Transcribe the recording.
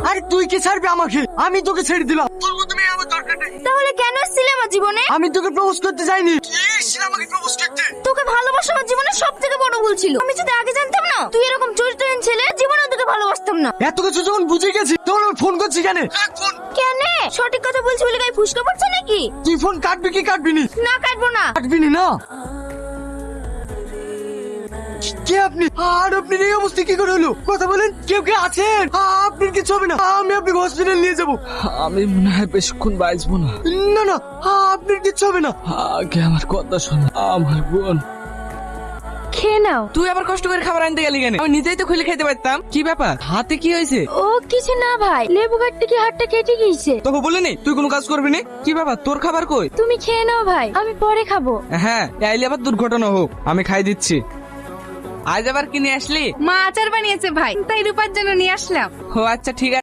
আরে তুই কি ছাড়বি আমাকে? আমি তোকে ছেড়ে দিলাম। তোর মতো মেয়ে আমার দরকার নেই। তাহলে কেন এসেছিলে আমার জীবনে? আমি তোকে প্রপোজ করতে যাইনি, তুই এসেছিস আমাকে প্রপোজ করতে। তোকে ভালোবাসা আমার জীবনের সব থেকে বড় ভুল ছিল। আমি যদি আগে জানতাম না তুই এরকম চরিত্রহীন ছেলে, জীবনে তোকে ভালোবাসতাম না। এত কিছু যখন বুঝে গেছি তখন আমি ফোন করছি কেন? ফোন কেন? সঠিক কথা বলছি বলে গায়ে ফুসকা পড়ছে নাকি? তুই ফোন কাটবি কি কাটবি নি? না কাটবো না। কাটবি নি না? কে আপনি? আর আপনি এই অবস্থা কি করে হলো? কথা বলেন। কেউ কে আছেন? আপনার কিছু হবে না, আমি আপনাকে হসপিটাল নিয়ে যাবো। আমি মনে হয় বেশিক্ষণ বাঁচবো না। না না, আপনার কিছু হবে না। আগে আমার কথা শোনো, আমার বোন। খেয়ে নাও। তুই আবার কষ্ট করে খাবার আনতে গেলি কেন? আমি নিজেই তো খুলে খেতে পারতাম। কি ব্যাপার, হাতে কি হয়েছে? ও কিছু না ভাই, লেবু কাটতে কি হাতটা কেটে গিয়েছে। তোকে বলিনি তুই কোনো কাজ করবি না? কি ব্যাপার, তোর খাবার কই? তুমি খেয়ে নাও ভাই, আমি পরে খাবো। হ্যাঁ, আইলে আবার দুর্ঘটনা হোক, আমি খাই দিচ্ছি। আজ আবার কি নিয়ে আসলি? মা আচার বানিয়েছে ভাই, তাই রূপার জন্য নিয়ে আসলাম। ও আচ্ছা ঠিক আছে।